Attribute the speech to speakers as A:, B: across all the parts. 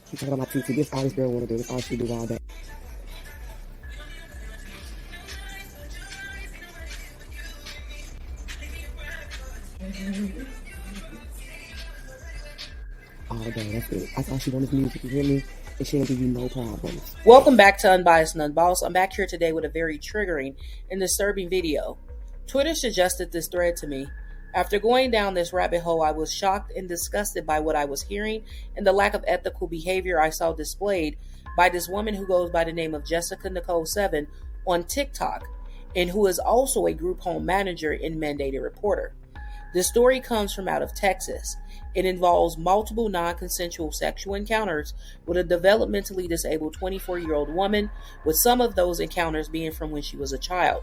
A: She talking about my TT. This all this girl want to do. This all she do all day. All day, that's it. That's all she wants music, you hear me? And she'll give you no problems.
B: Welcome back to Unbiased and Unbossed. I'm back here today with a very triggering and disturbing video. Twitter suggested this thread to me. After going down this rabbit hole, I was shocked and disgusted by what I was hearing and the lack of ethical behavior I saw displayed by this woman who goes by the name of Jesika Nicole 7 on TikTok and who is also a group home manager and mandated reporter. This story comes from out of Texas. It involves multiple non-consensual sexual encounters with a developmentally disabled 24-year-old woman, with some of those encounters being from when she was a child.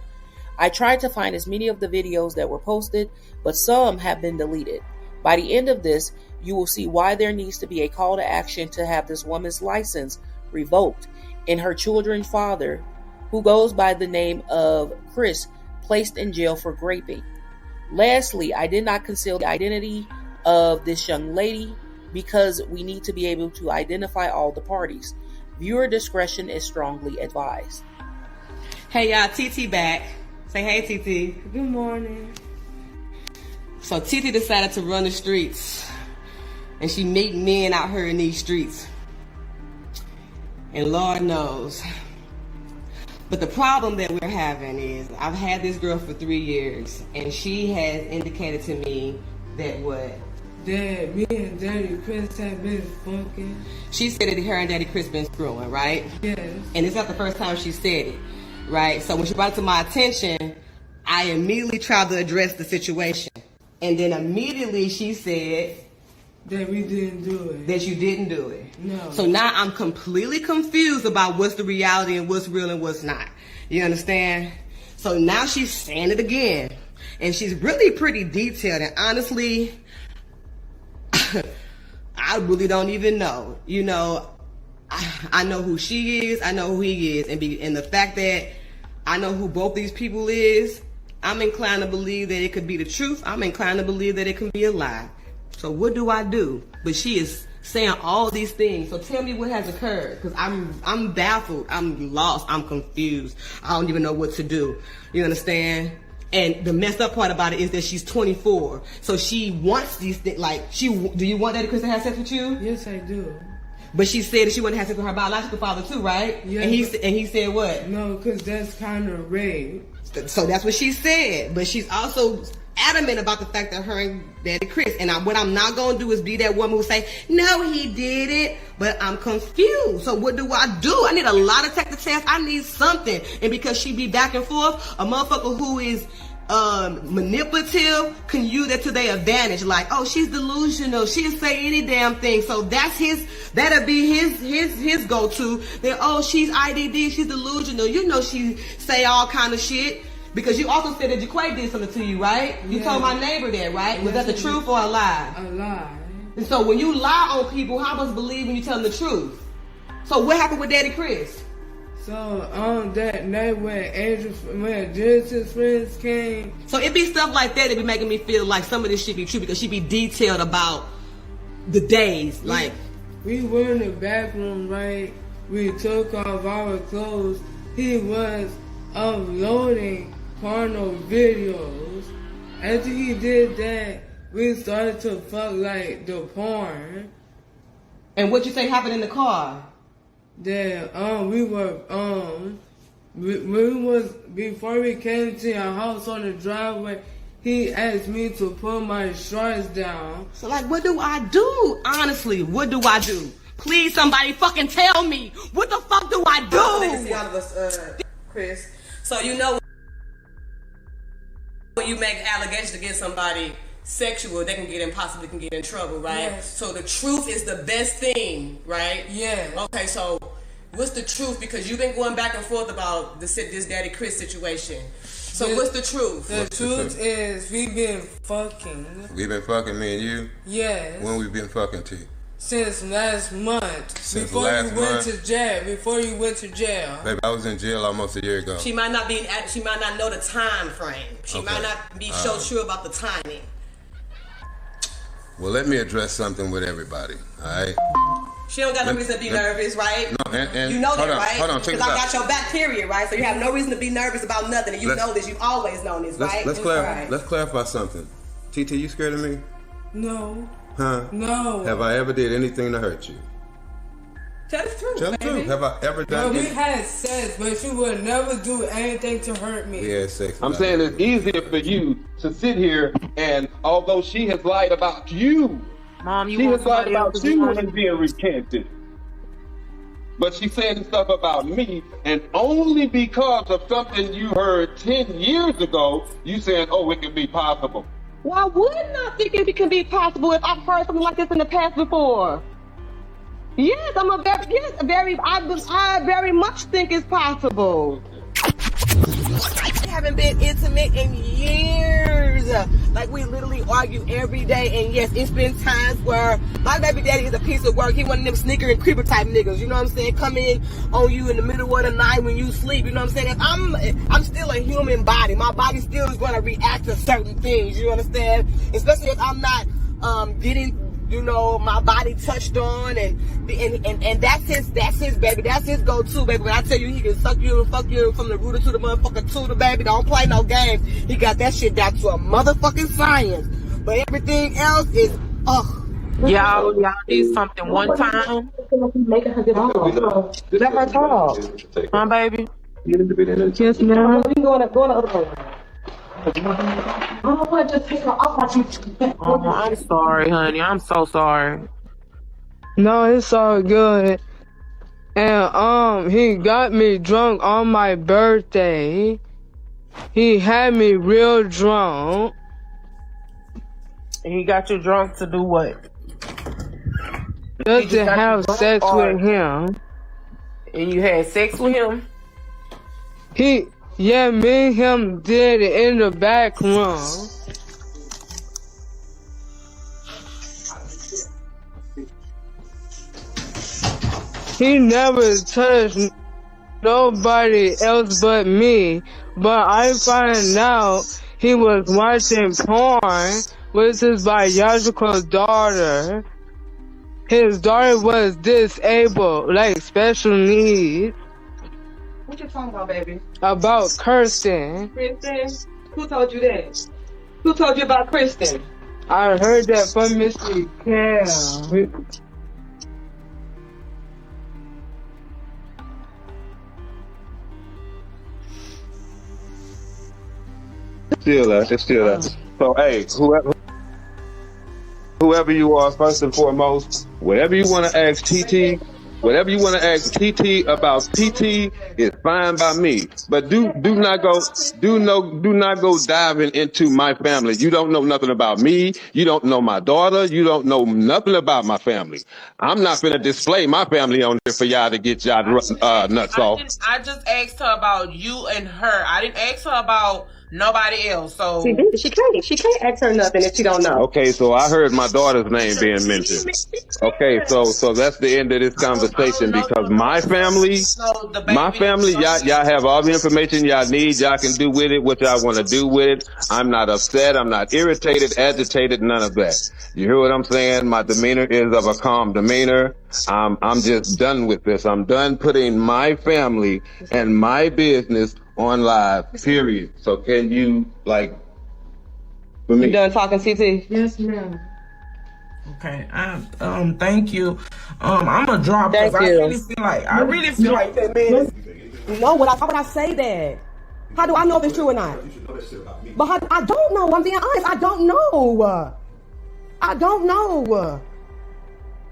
B: I tried to find as many of the videos that were posted, but some have been deleted. By the end of this, you will see why there needs to be a call to action to have this woman's license revoked and her children's father, who goes by the name of Chris, placed in jail for raping. Lastly, I did not conceal the identity of this young lady because we need to be able to identify all the parties. Viewer discretion is strongly advised.
C: Hey y'all, TT back. Say hey TT.
A: Good morning.
C: So TT decided to run the streets and she meet men out here in these streets. And Lord knows. But the problem that we're having is I've had this girl for 3 years and she has indicated to me that what?
D: That me and Daddy Chris have been fucking.
C: She said that her and Daddy Chris been screwing, right?
D: Yes.
C: And it's not the first time she said it, right? So when she brought it to my attention, I immediately tried to address the situation. And then immediately she said
D: that we didn't do it.
C: That you didn't do it.
D: No.
C: So now I'm completely confused about what's the reality and what's real and what's not. You understand? So now she's saying it again. And she's really pretty detailed. And honestly, I really don't even know. You know, I know who she is. I know who he is. And the fact that I know who both these people is, I'm inclined to believe that it could be the truth. I'm inclined to believe that it can be a lie. So what do I do? But she is saying all these things. So tell me what has occurred, because I'm baffled. I'm lost. I'm confused. I don't even know what to do. You understand? And the messed up part about it is that she's 24. So she wants these things. Like, do you want Daddy Chris to have sex with you?
D: Yes, I do.
C: But she said that she wanted to have sex with her biological father too, right?
D: Yeah.
C: And he said what?
D: No, because that's kind of rape.
C: So that's what she said. But she's also adamant about the fact that her and Daddy Chris. And what I'm not going to do is be that woman who say, no, he did it. But I'm confused. So what do? I need a lot of technical tests. I need something. And because she be back and forth, a motherfucker who is manipulative can use that to their advantage. Like, oh, she's delusional. She'll say any damn thing. So that'll be his go-to. Then, oh, she's IDD. She's delusional. You know, she say all kind of shit. Because you also said that Jaquay did something to you, right? You told my neighbor that, right? Was that the truth or a lie?
D: A lie.
C: And so when you lie on people, how much believe when you tell them the truth? So what happened with Daddy Chris?
D: So on that night when Genesis friends came.
C: So it be stuff like that be making me feel like some of this should be true, because she be detailed about the days. Like,
D: we were in the bathroom, right? We took off our clothes. He was uploading porno videos. After he did that, we started to fuck like the porn.
C: And what you say happened in the car?
D: That before we came to your house on the driveway, he asked me to put my shorts down.
C: So like, what do I do? Honestly, what do I do? Please, somebody fucking tell me. What the fuck do I do? They can see all of us, Chris. So you know, when you make allegations against somebody sexual, they can possibly get in trouble, right?
D: Yes.
C: So the truth is the best thing, right?
D: Yeah.
C: Okay, so what's the truth? Because you've been going back and forth about this Daddy Chris situation. So what's the truth?
D: The truth is we been fucking.
E: We been fucking, me and you?
D: Yes.
E: When we been fucking to?
D: Since last month.
E: Since
D: before
E: last
D: you went
E: month?
D: to jail. Before you went to jail.
E: Baby, I was in jail almost a year ago.
C: She might not know the time frame. She might not be so sure about the timing.
E: Well, let me address something with everybody, all right?
C: She don't got no reason to be nervous, right?
E: No, and
C: you know that,
E: hold on,
C: right?
E: Hold on, check
C: Because
E: this
C: I
E: out.
C: got your back, period, right? So you have no reason to be nervous about nothing. And you know this. You've always known this, right?
E: Let's clarify something. TT, you scared of me?
D: No.
E: Huh?
D: No.
E: Have I ever did anything to hurt you?
C: Tell the truth,
E: Tell the
C: baby.
E: truth. Have I ever done
D: We
E: anything?
D: had sex, but you would never do anything to hurt me.
E: We had sex.
F: I'm saying it's easier for you to sit here and although she has lied about you,
B: Mom, you
F: she
B: want
F: has lied
B: somebody
F: about
B: else to
F: you
B: be
F: and being recanted. But she said stuff about me, and only because of something you heard 10 years ago, you saying, oh, it can be possible.
C: Why wouldn't I think it can be possible if I've heard something like this in the past before? Yes, I very much think it's possible. We haven't been intimate in years. Like, we literally argue every day, and yes, it's been times where my baby daddy is a piece of work. He one of them sneaker and creeper type niggas, you know what I'm saying? Come in on you in the middle of the night when you sleep, you know what I'm saying? If I'm still a human body. My body still is going to react to certain things, you understand? Especially if I'm not getting, you know, my body touched on, and that's his baby. That's his go-to, baby. When I tell you he can suck you and fuck you from the rooter to the motherfucking tutor, baby, don't play no games. He got that shit down to a motherfucking science. But everything else is,
B: Y'all need something one time.
C: Making her get off. Let her talk.
B: Huh, baby?
C: Yes, ma'am. We go in the other room. I don't want to just take her off.
B: Oh, I'm sorry, honey. I'm so sorry.
D: No, it's all good. And he got me drunk on my birthday. He had me real drunk.
B: He got you drunk to do what?
D: Just to have sex with him.
B: And you had sex with him?
D: Yeah, me and him did it in the back room. He never touched nobody else but me. But I found out he was watching porn with his biological daughter. His daughter was disabled, like special needs.
C: What you talking about, baby?
D: About Kirsten.
C: Kristen? Who told you that? Who told you about Kristen?
D: I heard that from Mr. Cam.
F: It's still there. So, hey, whoever you are, first and foremost, whatever you want to ask TT about TT is fine by me. But do not go diving into my family. You don't know nothing about me. You don't know my daughter. You don't know nothing about my family. I'm not gonna display my family on here for y'all to get y'all nuts off.
B: I just asked her about you and her. I didn't ask her about nobody else. So
C: She can't ask her nothing if she don't know.
F: Okay, so I heard my daughter's name being mentioned. Okay, so that's the end of this conversation because my family, y'all have all the information y'all need. Y'all can do with it what y'all want to do with it. I'm not upset. I'm not irritated, agitated, none of that. You hear what I'm saying? My demeanor is of a calm demeanor. I'm just done with this. I'm done putting my family and my business on live, period. So can you, for me?
C: You done talking, TT?
D: Yes, ma'am.
B: okay, thank you. I'm gonna drop because I really feel like that man.
C: No, why would I say that? How do I know if it's true or not? But I don't know. I'm being honest. I don't know.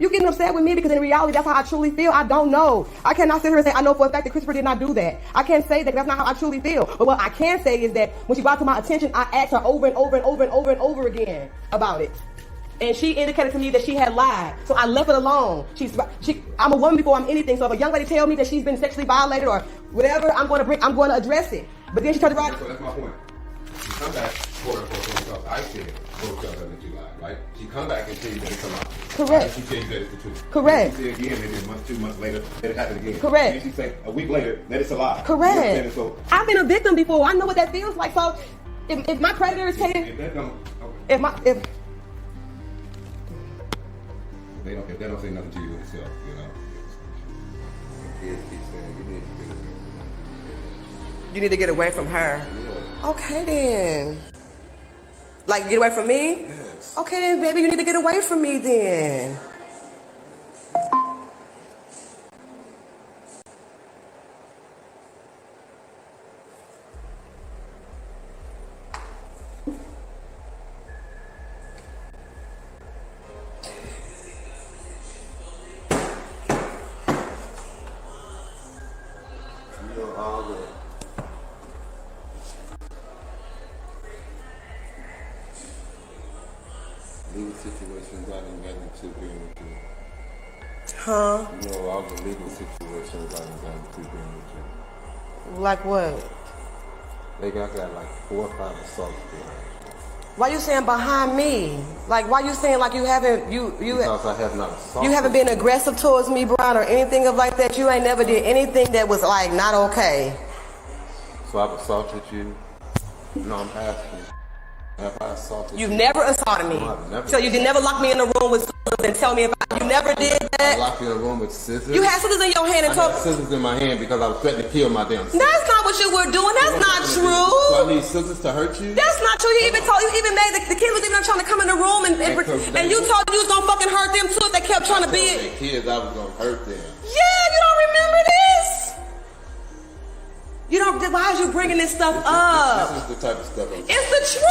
C: You getting upset with me because in reality, that's how I truly feel. I don't know. I cannot sit here and say, I know for a fact that Christopher did not do that. I can't say that. That's not how I truly feel. But what I can say is that when she brought it to my attention, I asked her over and over again about it. And she indicated to me that she had lied. So I left it alone. I'm a woman before I'm anything. So if a young lady tell me that she's been sexually violated or whatever, I'm going to address it. But then she turned around.
E: So that's my point. She come back, quote-unquote, I said, quote-unquote, that you lied, right? She come back and tell you that it come out.
C: Correct.
E: She tell you that it's the truth.
C: Correct.
E: She say again, maybe a month, 2 months later, that it happened again.
C: Correct.
E: And she say a week later, that it's a lie.
C: Correct.
E: So
C: I've been a victim before. I know what that feels like. So if my predator is taking,
E: if that don't, okay.
C: if
E: if they don't say nothing to you itself, you know. The kids keep saying you need to get away.
C: You need to get away from her.
E: Yeah.
C: Okay then. Like get away from me?
E: Yes.
C: Okay then, baby, you need to get away from me then.
E: You know, all the legal situations I done got into being with you.
C: Huh?
E: You know, all the legal situations I done got into being with you.
C: Like what?
E: They got like 4 or 5 assaults there.
C: Why you saying behind me? Like why you saying like you haven't
E: Because I have not assaulted.
C: you haven't been aggressive towards me, Brian, or anything of like that? You ain't never did anything that was like not okay.
E: So I've assaulted you? No, I'm asking. Have I assaulted
C: You've
E: you?
C: never assaulted me.
E: No, I've never.
C: So you did never lock me in the room with scissors and tell me if you never did
E: I
C: that.
E: locked you in a room with scissors.
C: You had scissors in your hand and
E: I had
C: told.
E: scissors in my hand because I was threatening to kill my damn sister.
C: That's not what you were doing. That's not
E: So I
C: true.
E: need scissors to hurt you?
C: That's not true. You even made the kid was even trying to come in the room and you told you was gonna fucking hurt them too if they kept trying to be
E: I
C: it.
E: told the kids I was gonna hurt them.
C: Yeah, you don't remember this? You don't. Why is you bringing this stuff up?
E: This is the type of stuff I'm
C: It's the
E: It's
C: truth.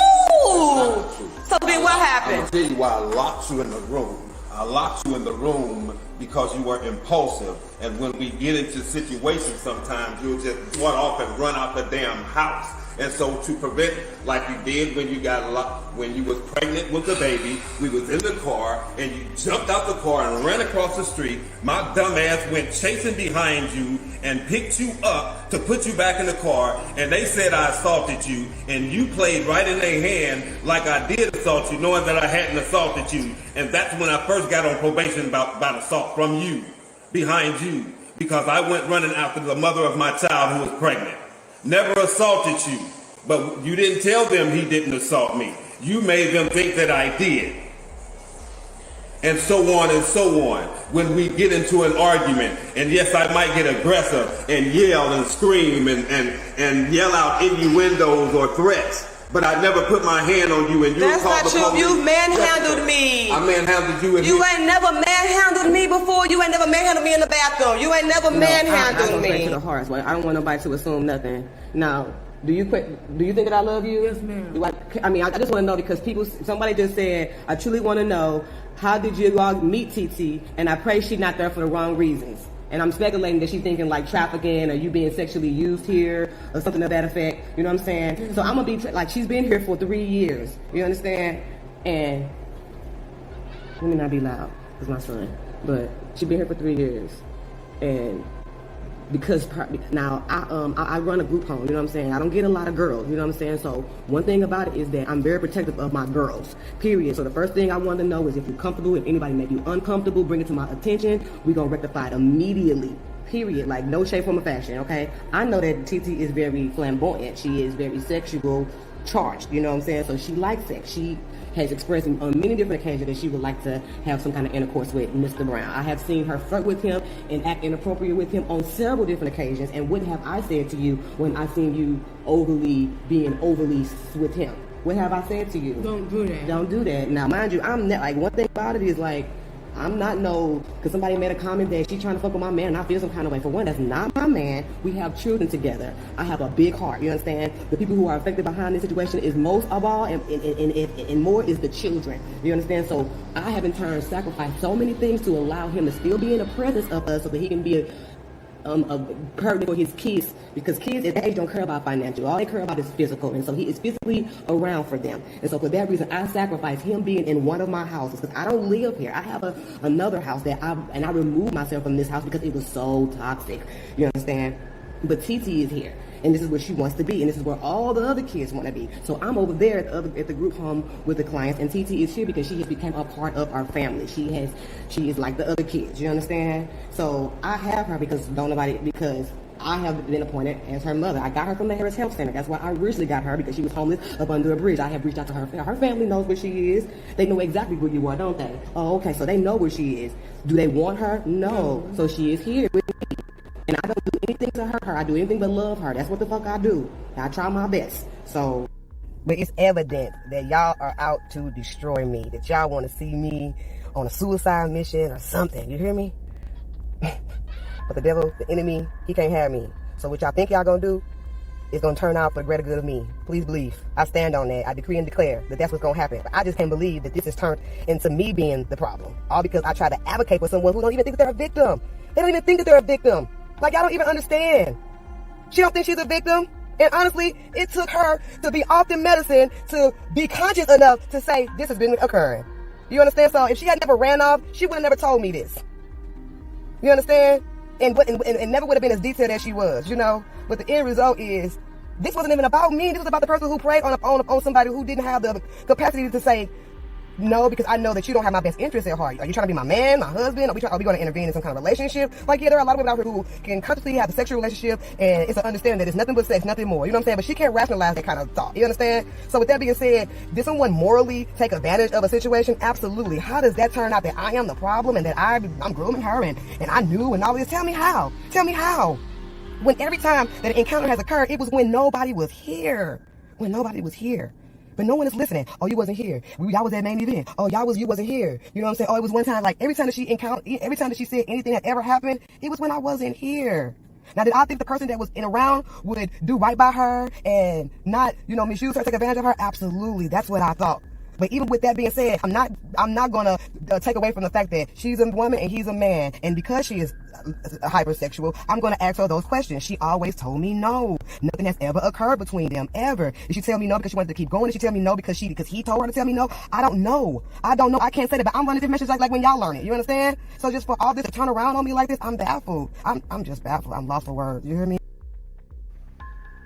E: not the truth.
C: So then what
E: I'm
C: happened?
E: gonna tell you why I locked you in the room. I locked you in the room because you were impulsive. And when we get into situations sometimes, you'll just run off and run out the damn house. And so to prevent, like you did when you got locked, when you was pregnant with the baby, we was in the car and you jumped out the car and ran across the street. My dumb ass went chasing behind you and picked you up to put you back in the car. And they said I assaulted you, and you played right in their hand like I did assault you, knowing that I hadn't assaulted you. And that's when I first got on probation about assault from you, behind you, because I went running after the mother of my child who was pregnant. Never assaulted you, but you didn't tell them he didn't assault me. You made them think that I did. And so on and so on. When we get into an argument, and yes, I might get aggressive and yell and scream and yell out innuendos or threats, but I never put my hand on you and you
C: That's
E: called
C: not
E: the
C: true.
E: police.
C: You manhandled me.
E: I manhandled you and
C: You ain't never manhandled me before. You ain't never manhandled me in the bathroom. You ain't never manhandled me.
A: To the heart. I don't want nobody to assume nothing. Now, do you think that I love you?
D: Yes, ma'am.
A: I just want to know because somebody just said, I truly want to know, how did you all meet TT? And I pray she's not there for the wrong reasons. And I'm speculating that she's thinking like trafficking or you being sexually used here or something to that effect. You know what I'm saying? So I'm going to be like, she's been here for 3 years. You understand? And let me not be loud, it's my son. But she's been here for 3 years. And because now I run a group home, you know what I'm saying? I don't get a lot of girls, you know what I'm saying? So one thing about it is that I'm very protective of my girls, period. So the first thing I want to know is if you're comfortable, if anybody make you uncomfortable, bring it to my attention, we're going to rectify it immediately, period. Like no shape, form, or fashion, okay? I know that TT is very flamboyant. She is very sexual charged, you know what I'm saying? So she likes sex. She has expressed on many different occasions that she would like to have some kind of intercourse with Mr. Brown. I have seen her flirt with him and act inappropriate with him on several different occasions. And what have I said to you when I seen you being overly with him? What have I said to you?
D: Don't do that.
A: Don't do that. Now, mind you, I'm not, like, one thing about it is like, I'm not because somebody made a comment that she's trying to fuck with my man and I feel some kind of way. For one, that's not my man. We have children together. I have a big heart, you understand? The people who are affected behind this situation is most of all, and more is the children, you understand? So I have in turn sacrificed so many things to allow him to still be in the presence of us so that he can be a pertinent for his kids, because kids at that age don't care about financial. All they care about is physical, and so he is physically around for them. And so for that reason, I sacrifice him being in one of my houses because I don't live here. I have another house I removed myself from this house because it was so toxic. You understand? But TT is here, and this is where she wants to be, and this is where all the other kids want to be. So I'm over there at the group home with the clients, and TT is here because she has become a part of our family. She is like the other kids, you understand? So I have her because I have been appointed as her mother. I got her from the Harris Health Center. That's why I originally got her, because she was homeless up under a bridge. I have reached out to her. Her family knows where she is. They know exactly who you are, don't they? Oh, okay, so they know where she is. Do they want her? No. So she is here with me. And I don't do anything to hurt her. I do anything but love her. That's what the fuck I do. I try my best. So...
C: But it's evident that y'all are out to destroy me, that y'all want to see me on a suicide mission or something. You hear me? But the devil, the enemy, he can't have me. So what y'all think y'all gonna do is gonna turn out for the greater good of me. Please believe. I stand on that. I decree and declare that that's what's gonna happen. But I just can't believe that this has turned into me being the problem. All because I try to advocate for someone who don't even think that they're a victim. They don't even think that they're a victim. Like, y'all don't even understand. She don't think she's a victim. And honestly, it took her to be off the medicine to be conscious enough to say, this has been occurring. You understand? So if she had never ran off, she would have never told me this. You understand? And never would have been as detailed as she was, you know? But the end result is, this wasn't even about me. This was about the person who preyed on somebody who didn't have the capacity to say, no, because I know that you don't have my best interest at heart. Are you trying to be my man, my husband? Are we going to intervene in some kind of relationship? Like, yeah, there are a lot of women out here who can consciously have a sexual relationship, and it's an understanding that it's nothing but sex, nothing more. You know what I'm saying? But she can't rationalize that kind of thought. You understand? So with that being said, did someone morally take advantage of a situation? Absolutely. How does that turn out that I am the problem and that I'm grooming her and I knew and all this? Tell me how. Tell me how. When every time that an encounter has occurred, it was when nobody was here. When nobody was here. But no one is listening. Oh, you wasn't here. Y'all was at main event. Oh, you wasn't here. You know what I'm saying? Oh, it was one time, like every time that she said anything that ever happened, it was when I wasn't here. Now, did I think the person that was around would do right by her and not, misuse her, take advantage of her? Absolutely. That's what I thought. But even with that being said, I'm not gonna take away from the fact that she's a woman and he's a man, and because she is hypersexual, I'm gonna ask her those questions. She always told me no. Nothing has ever occurred between them ever. Did she tell me no because she wanted to keep going? Did she tell me no because he told her to tell me no? I don't know. I can't say that, but I'm running different messages like when y'all learn it. You understand? So just for all this to turn around on me like this, I'm baffled. I'm just baffled. I'm lost for words. You hear me?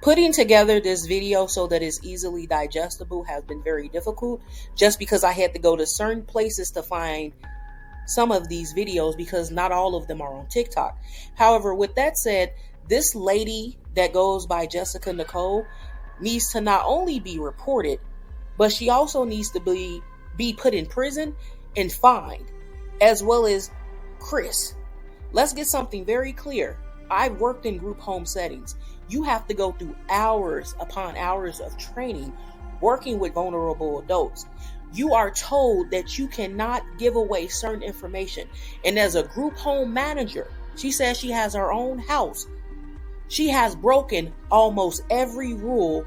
B: Putting together this video so that it's easily digestible has been very difficult, just because I had to go to certain places to find some of these videos, because not all of them are on TikTok. However, with that said, this lady that goes by Jesika Nicole needs to not only be reported, but she also needs to be put in prison and fined, as well as Chris. Let's get something very clear. I've worked in group home settings. You have to go through hours upon hours of training working with vulnerable adults. You are told that you cannot give away certain information. And as a group home manager, she says she has her own house. She has broken almost every rule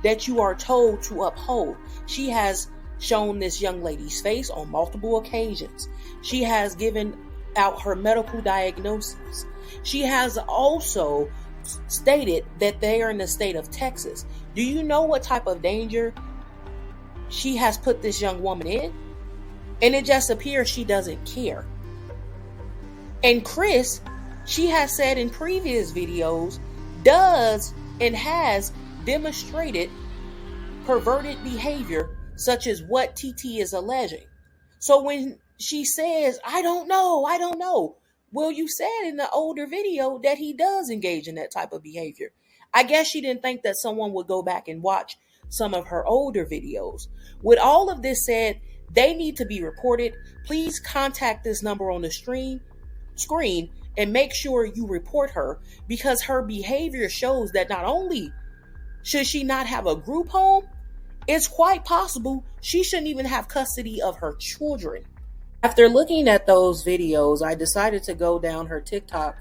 B: that you are told to uphold. She has shown this young lady's face on multiple occasions. She has given out her medical diagnosis. She has also stated that they are in the state of Texas. Do you know what type of danger she has put this young woman in? And it just appears she doesn't care. And Chris, she has said in previous videos, does and has demonstrated perverted behavior such as what TT is alleging. So when she says, I don't know. Well, you said in the older video that he does engage in that type of behavior. I guess she didn't think that someone would go back and watch some of her older videos. With all of this said, they need to be reported. Please contact this number on the screen and make sure you report her, because her behavior shows that not only should she not have a group home, it's quite possible she shouldn't even have custody of her children. After looking at those videos, I decided to go down her TikTok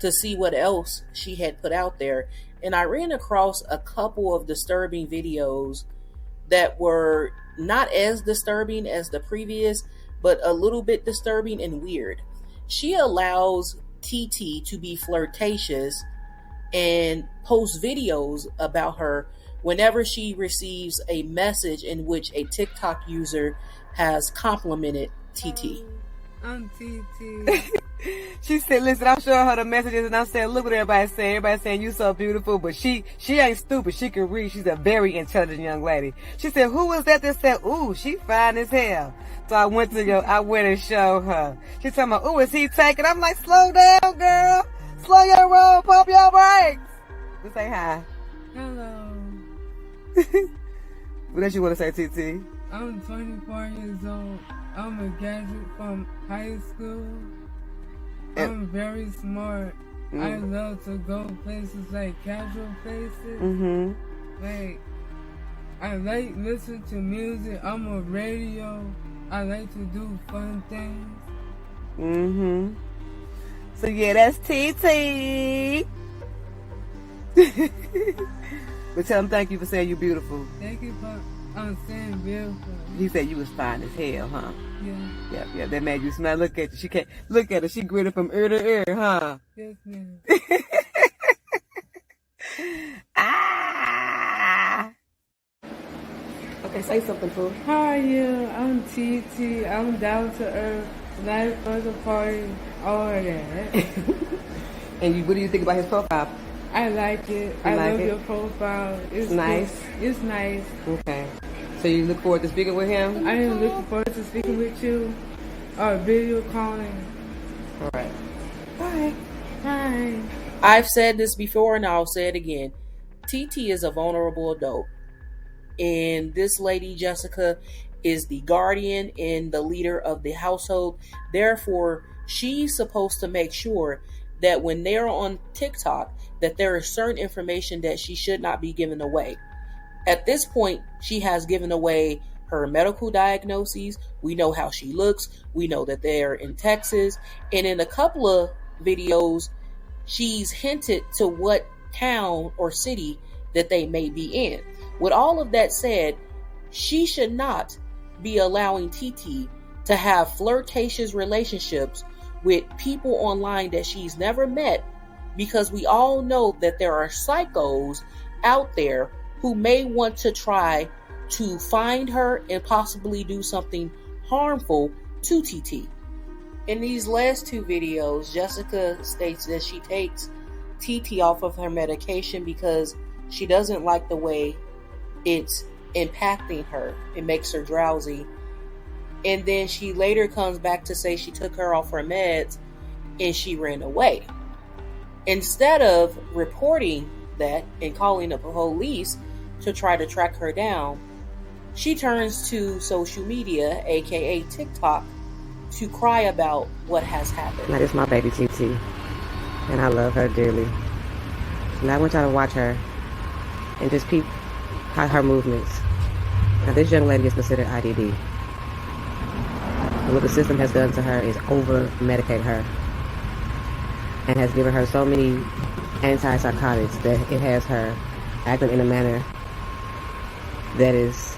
B: to see what else she had put out there. And I ran across a couple of disturbing videos that were not as disturbing as the previous, but a little bit disturbing and weird. She allows TT to be flirtatious and post videos about her whenever she receives a message in which a TikTok user has complimented TT.
D: I'm TT.
A: She said, listen, I'm showing her the messages and I'm saying, look what everybody's saying. Everybody's saying you so beautiful, but she ain't stupid. She can read. She's a very intelligent young lady. She said, who was that said, ooh, she fine as hell. So I went and showed her. She's talking about, ooh, is he taking? I'm like, slow down, girl. Slow your roll, pump your brakes. Say hi.
D: Hello.
A: What else you want to say, TT?
D: I'm 24 years old. I'm a graduate from high school. I'm very smart. I love to go places like casual places.
A: Mm-hmm.
D: Like, I like listen to music. I'm a radio. I like to do fun things.
A: Mm-hmm. So yeah, that's TT. But tell him thank you for saying you're beautiful.
D: Thank you for saying beautiful.
A: He said you was fine as hell, huh?
D: Yeah.
A: Yeah, that made you smile. Look at you. She can't look at her. She gritted from ear to ear, huh?
D: Yes, ma'am.
A: Ah! Okay, say something, fool.
D: How are you? I'm TT. I'm down to earth. Life for the party. All of that.
A: And what do you think about his profile?
D: I like it. I love your profile. It's
A: nice.
D: It's nice.
A: Okay. So you look forward to speaking with him?
D: I am looking forward to speaking with you. Or video calling.
A: All right. Bye.
D: Bye.
B: I've said this before and I'll say it again. TT is a vulnerable adult. And this lady, Jesika, is the guardian and the leader of the household. Therefore, she's supposed to make sure that when they're on TikTok, that there is certain information that she should not be giving away. At this point, she has given away her medical diagnoses. We know how she looks. We know that they're in Texas. And in a couple of videos, she's hinted to what town or city that they may be in. With all of that said, she should not be allowing TT to have flirtatious relationships with people online that she's never met, because we all know that there are psychos out there who may want to try to find her and possibly do something harmful to TT. In these last two videos, Jesika states that she takes TT off of her medication because she doesn't like the way it's impacting her. It makes her drowsy. And then she later comes back to say she took her off her meds and she ran away. Instead of reporting that and calling the police to try to track her down, she turns to social media, aka TikTok, to cry about what has happened.
A: That is my baby TT, and I love her dearly. And I want y'all to watch her and just peep her movements. Now, this young lady is considered IDD. And what the system has done to her is over-medicate her and has given her so many antipsychotics that it has her acting in a manner that is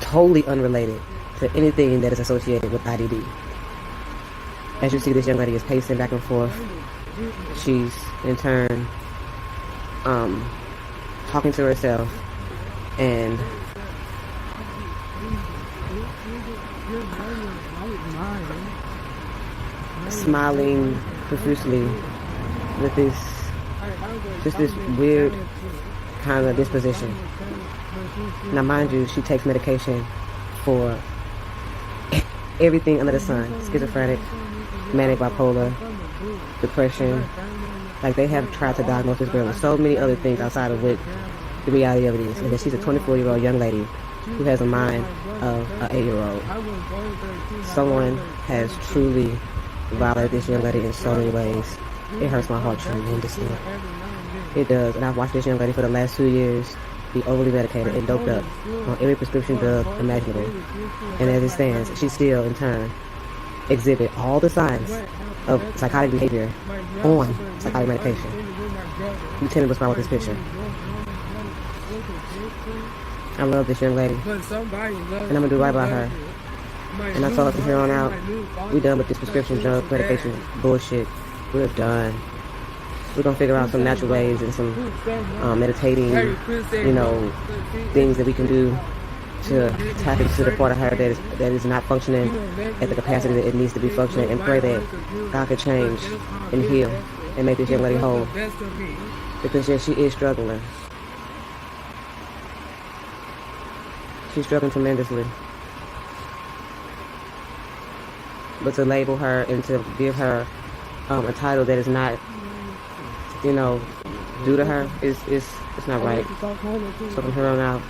A: totally unrelated to anything that is associated with IDD. As you see, this young lady is pacing back and forth. She's, in turn, talking to herself and smiling profusely with this weird kind of disposition. Now, mind you, she takes medication for everything under the sun: schizophrenic, manic bipolar, depression. Like, they have tried to diagnose this girl with so many other things outside of what the reality of it is. And that she's a 24-year-old young lady who has a mind of an 8-year-old. Someone has truly violated this young lady in so many ways. It hurts my heart tremendously. It does. And I've watched this young lady for the last 2 years be overly medicated and doped up on every prescription drug imaginable. And as it stands, she still, in turn, exhibit all the signs of psychotic behavior on psychotic medication. You tell me what's wrong with this picture. I love this young lady, and I'm gonna do right by her. And I told her from here on out, we done with this prescription drug medication bullshit. We're done. We're gonna figure out some natural ways and some meditating, things that we can do to tap into the part of her that is not functioning at the capacity that it needs to be functioning, and pray that God could change and heal and make this young lady whole. Because yes, she is struggling. She's struggling tremendously. But to label her and to give her a title that is not you know, do to her is it's not right. So from here on out,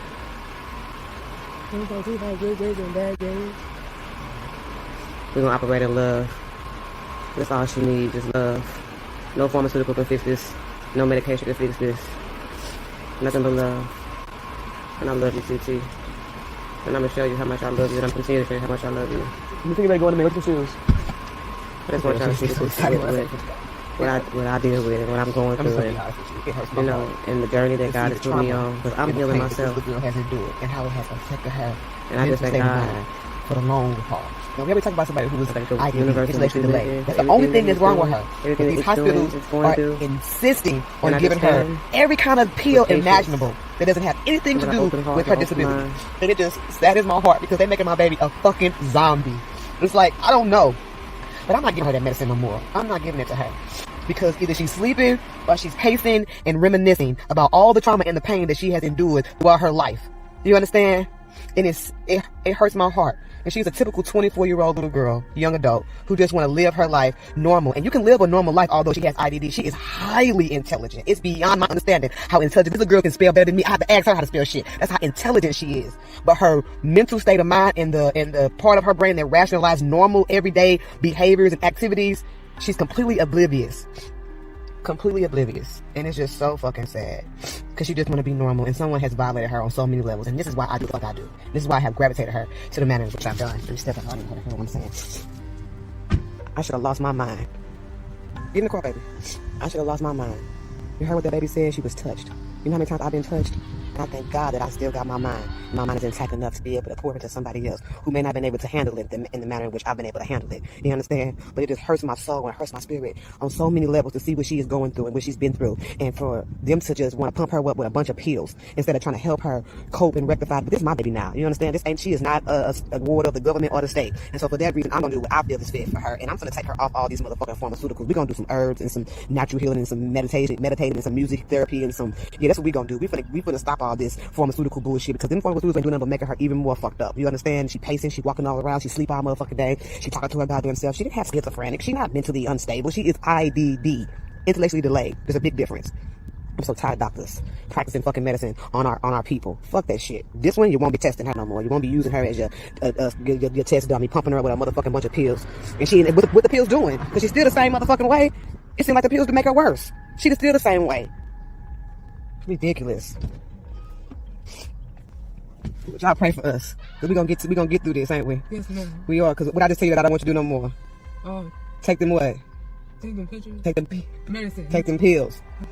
A: we're gonna operate in love. That's all she needs, just love. No pharmaceutical can fix this. No medication can fix this. Nothing but love. And I love you, TT. And I'm gonna show you how much I love you, and I'm continuing to show you how much I love you.
G: You think about going to make some shoes?
A: I just want y'all to see what I deal with and what I'm going through, and you know, and the journey that God has put me on. Because I'm healing myself.
G: The girl has endured and how it has affected her.
A: And I just thank God
G: for the long haul. Now, we ever talk about somebody who was
A: universal
G: intellectually delayed. That's the only thing that's wrong with her. These hospitals are insisting on giving her every kind of pill imaginable that doesn't have anything to do with her disability. And it just saddens my heart because they're making my baby a fucking zombie. It's like, I don't know. But I'm not giving her that medicine no more. I'm not giving it to her. Because either she's sleeping or she's pacing and reminiscing about all the trauma and the pain that she has endured throughout her life. You understand? And it hurts my heart. And she's a typical 24-year-old little girl, young adult, who just want to live her life normal. And you can live a normal life, although she has IDD. She is highly intelligent. It's beyond my understanding how intelligent. This little girl can spell better than me. I have to ask her how to spell shit. That's how intelligent she is. But her mental state of mind and the part of her brain that rationalizes normal, everyday behaviors and activities, she's completely oblivious. Completely oblivious. And it's just so fucking sad. Because she just want to be normal. And someone has violated her on so many levels. And this is why I do what I do. This is why I have gravitated her to the manner in which I've done. Let me step out. You know what I'm saying? I should have lost my mind. Get in the car, baby. I should have lost my mind. You heard what that baby said? She was touched. You know how many times I've been touched? And I thank God that I still got my mind. My mind is intact enough to be able to pour into somebody else who may not have been able to handle it in the manner in which I've been able to handle it. You understand? But it just hurts my soul and hurts my spirit on so many levels to see what she is going through and what she's been through. And for them to just want to pump her up with a bunch of pills instead of trying to help her cope and rectify. But this is my baby now. You understand? She is not a ward of the government or the state. And so for that reason, I'm going to do what I feel is fit for her. And I'm going to take her off all these motherfucking pharmaceuticals. We're going to do some herbs and some natural healing and some meditating and some music therapy and some, that's what we're going to do. We finna stop all this pharmaceutical bullshit because them pharmaceuticals ain't doing nothing but making her even more fucked up. You understand? She pacing, she walking all around, she sleep all motherfucking day, she talking to her goddamn self. She didn't have schizophrenic, she not mentally unstable, she is IDD, intellectually delayed. There's a big difference. I'm so tired of doctors practicing fucking medicine on our people. Fuck that shit. This one, you won't be testing her no more. You won't be using her as your test dummy, pumping her with a motherfucking bunch of pills. And she, what the pills doing? Because she's still the same motherfucking way. It seems like the pills to make her worse. She's still the same way. Ridiculous. Y'all pray for us. Cause we gonna get through this, ain't we?
D: Yes, ma'am.
G: We are. Cause what I just tell you that I don't want you to do no more.
D: Oh.
G: Take them what?
D: Take them pictures.
G: Take them
D: medicine.
G: Take them pills.
D: Okay.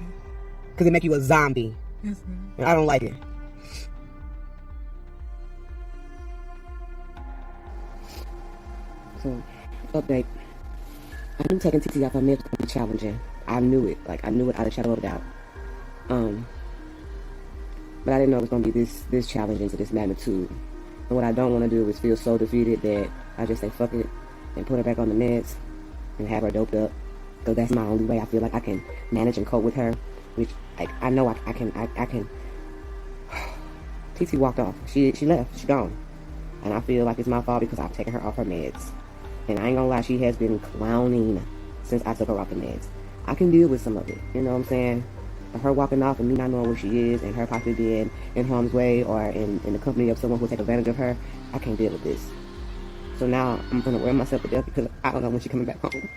G: Cause they make you a zombie.
D: Yes, ma'am.
G: And I don't like it.
A: So, update. I knew taking TT off her meds would be challenging. I knew it. Like, I knew it out of a shadow of a doubt. But I didn't know it was going to be this challenging to this magnitude. And what I don't want to do is feel so defeated that I just say fuck it and put her back on the meds and have her doped up. So that's my only way I feel like I can manage and cope with her. Which, like, I know I can. TT walked off. She left. She gone. And I feel like it's my fault because I've taken her off her meds. And I ain't gonna lie, she has been clowning since I took her off the meds. I can deal with some of it, you know what I'm saying? But her walking off and me not knowing where she is and her possibly being in harm's way or in the company of someone who will take advantage of her, I can't deal with this. So now I'm gonna wear myself to death because I don't know when she's coming back home.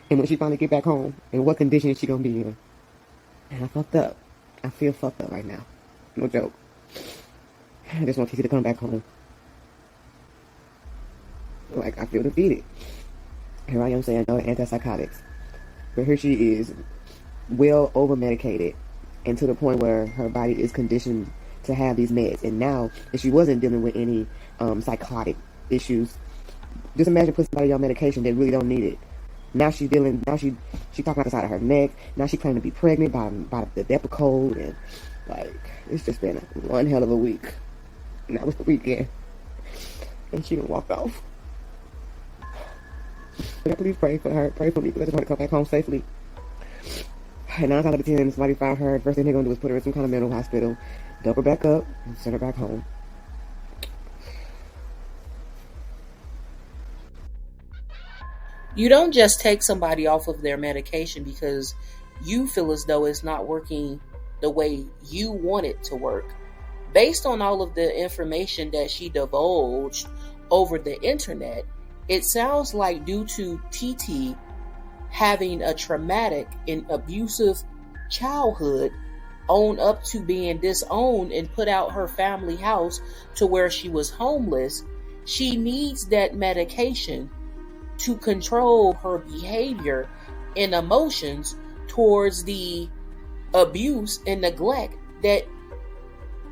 A: And when she finally get back home, and what condition is she gonna be in. And I fucked up. I feel fucked up right now. No joke. I just want TC to come back home. Like, I feel defeated. Here I am saying no antipsychotics. But here she is, well over-medicated, and to the point where her body is conditioned to have these meds. And now, if she wasn't dealing with any psychotic issues, just imagine putting somebody on medication that really don't need it. Now she talking about the side of her neck. Now she claiming to be pregnant by the Depakote, and like, it's just been one hell of a week. And that was the weekend. And she done walked off. But please pray for her. Pray for me because I just want to come back home safely. And 9 out of 10, somebody found her. The first thing they're going to do is put her in some kind of mental hospital, dope her back up, and send her back home.
B: You don't just take somebody off of their medication because you feel as though it's not working the way you want it to work. Based on all of the information that she divulged over the internet, it sounds like due to TT having a traumatic and abusive childhood, own up to being disowned and put out her family house to where she was homeless, she needs that medication to control her behavior and emotions towards the abuse and neglect that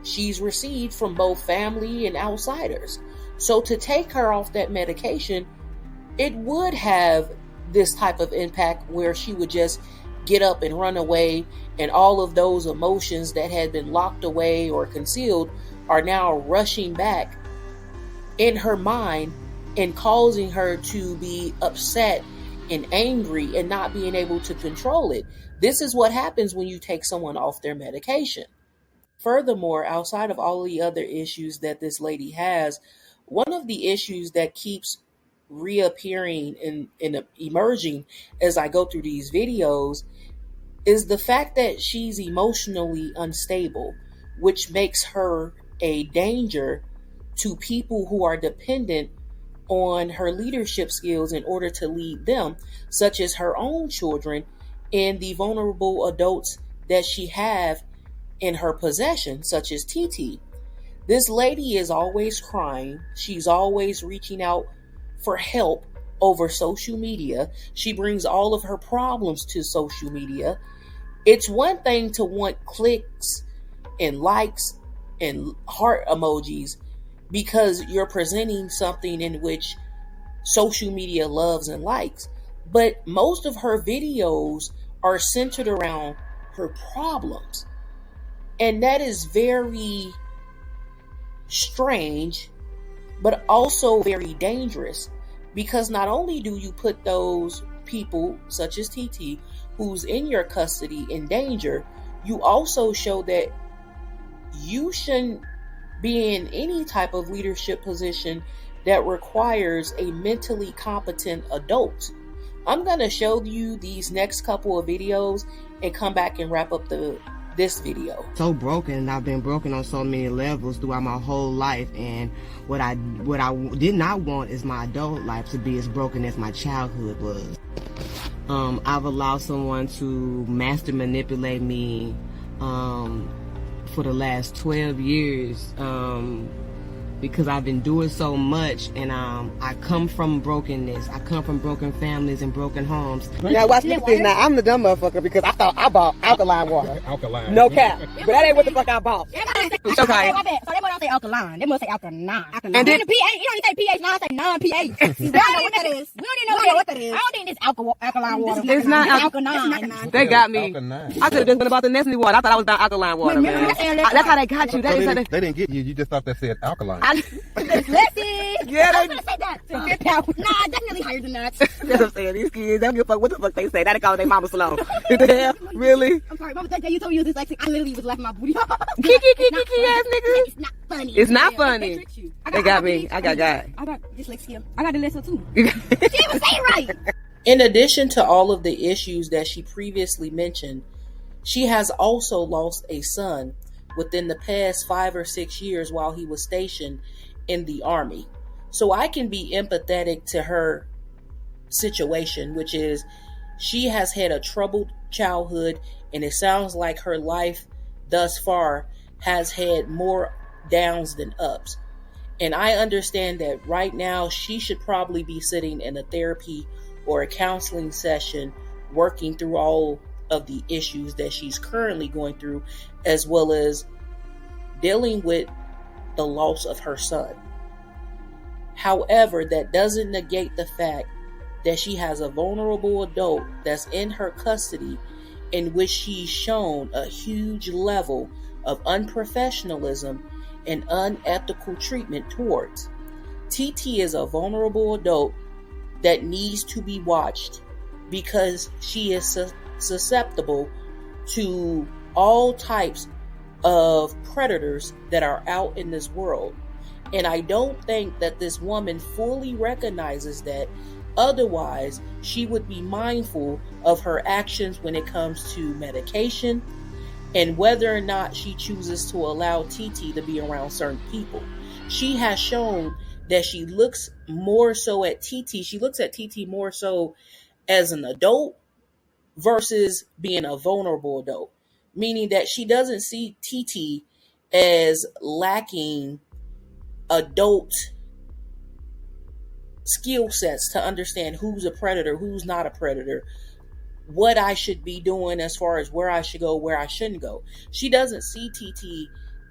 B: she's received from both family and outsiders. So to take her off that medication, it would have this type of impact where she would just get up and run away, and all of those emotions that had been locked away or concealed are now rushing back in her mind and causing her to be upset and angry and not being able to control it. This is what happens when you take someone off their medication. Furthermore, outside of all the other issues that this lady has, one of the issues that keeps reappearing and emerging as I go through these videos is the fact that she's emotionally unstable, which makes her a danger to people who are dependent on her leadership skills in order to lead them, such as her own children and the vulnerable adults that she have in her possession, such as TT. This lady is always crying. She's always reaching out for help over social media. She brings all of her problems to social media. It's one thing to want clicks and likes and heart emojis because you're presenting something in which social media loves and likes. But most of her videos are centered around her problems. And that is very strange, but also very dangerous, because not only do you put those people, such as TT, who's in your custody in danger, you also show that you shouldn't be in any type of leadership position that requires a mentally competent adult. I'm going to show you these next couple of videos and come back and wrap up this video.
C: So broken, and I've been broken on so many levels throughout my whole life, and what I did not want is my adult life to be as broken as my childhood was. I've allowed someone to master manipulate me for the last 12 years because I've been doing so much, and I come from brokenness. I come from broken families and broken homes.
G: Now watch me see. Now I'm the dumb motherfucker because I thought I bought alkaline water.
H: Alkaline.
G: No cap. But that ain't what the fuck I bought.
I: Okay. So they don't say alkaline. They must say alkaline.
G: And then
I: the pH, you don't even say pH, now I say non-pH. We don't know what that is. We don't even know what that is. I don't think it's alkaline water.
G: It's not
I: alkaline.
G: They got me.
H: Alkaline.
G: I could have just been about the Nestle water. I thought I was about alkaline water, man. That's how they got you.
H: So
G: They
H: they,
G: said
H: they didn't get you. You just thought they said alkaline.
I: Let's see.
G: Yeah,
I: I was gonna say that. Nah, definitely higher than that.
G: That's what I'm saying. These kids, they don't give a fuck what the fuck they say. They call their mama slow. Yeah, really?
I: I'm sorry, Mama, that you told me you was dyslexic. I literally was laughing my booty off.
G: Kiki ass niggas.
I: It's not funny.
G: It's not
I: Yeah,
G: funny.
I: they tricked you.
G: They got me. I got God.
I: I got dyslexia. I got dyslexia too. She even say it right.
B: In addition to all of the issues that she previously mentioned, she has also lost a son within the past 5 or 6 years while he was stationed in the Army. So I can be empathetic to her situation, which is she has had a troubled childhood, and it sounds like her life thus far has had more downs than ups. And I understand that right now she should probably be sitting in a therapy or a counseling session working through all of the issues that she's currently going through, as well as dealing with the loss of her son. However, that doesn't negate the fact that she has a vulnerable adult that's in her custody in which she's shown a huge level of unprofessionalism and unethical treatment towards. TT is a vulnerable adult that needs to be watched because she is susceptible to all types of predators that are out in this world. And I don't think that this woman fully recognizes that Otherwise, she would be mindful of her actions when it comes to medication and whether or not she chooses to allow TT to be around certain people. She has shown that she looks more so at TT. She looks at TT more so as an adult versus being a vulnerable adult, meaning that she doesn't see TT as lacking adult skill sets to understand who's a predator, who's not a predator, what I should be doing as far as where I should go, where I shouldn't go. She doesn't see TT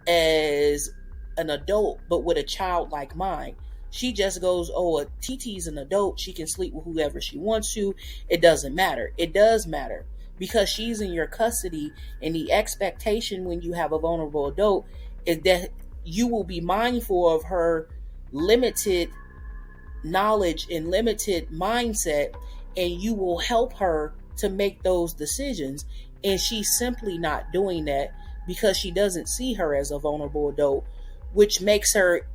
B: as an adult, but with a childlike mind. She just goes, oh, TT's an adult. She can sleep with whoever she wants to. It doesn't matter. It does matter because she's in your custody, and the expectation when you have a vulnerable adult is that you will be mindful of her limited knowledge and limited mindset, and you will help her to make those decisions. And she's simply not doing that because she doesn't see her as a vulnerable adult, which makes her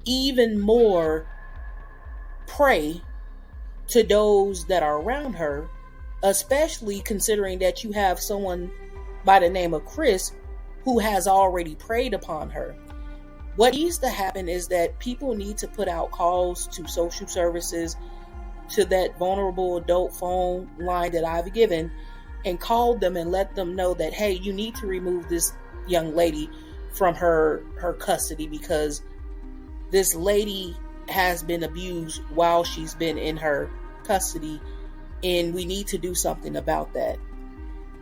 B: even more prey to those that are around her, especially considering that you have someone by the name of Chris who has already preyed upon her. What needs to happen is that people need to put out calls to social services, to that vulnerable adult phone line that I've given, and call them and let them know that, hey, you need to remove this young lady from her custody because this lady has been abused while she's been in her custody, and we need to do something about that.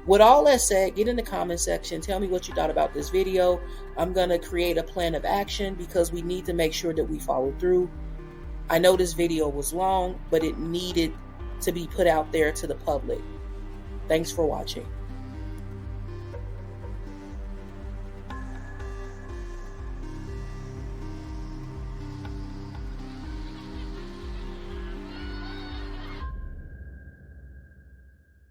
B: With all that said, get in the comment section. Tell me what you thought about this video. I'm going to create a plan of action because we need to make sure that we follow through. I know this video was long, but it needed to be put out there to the public. Thanks for watching.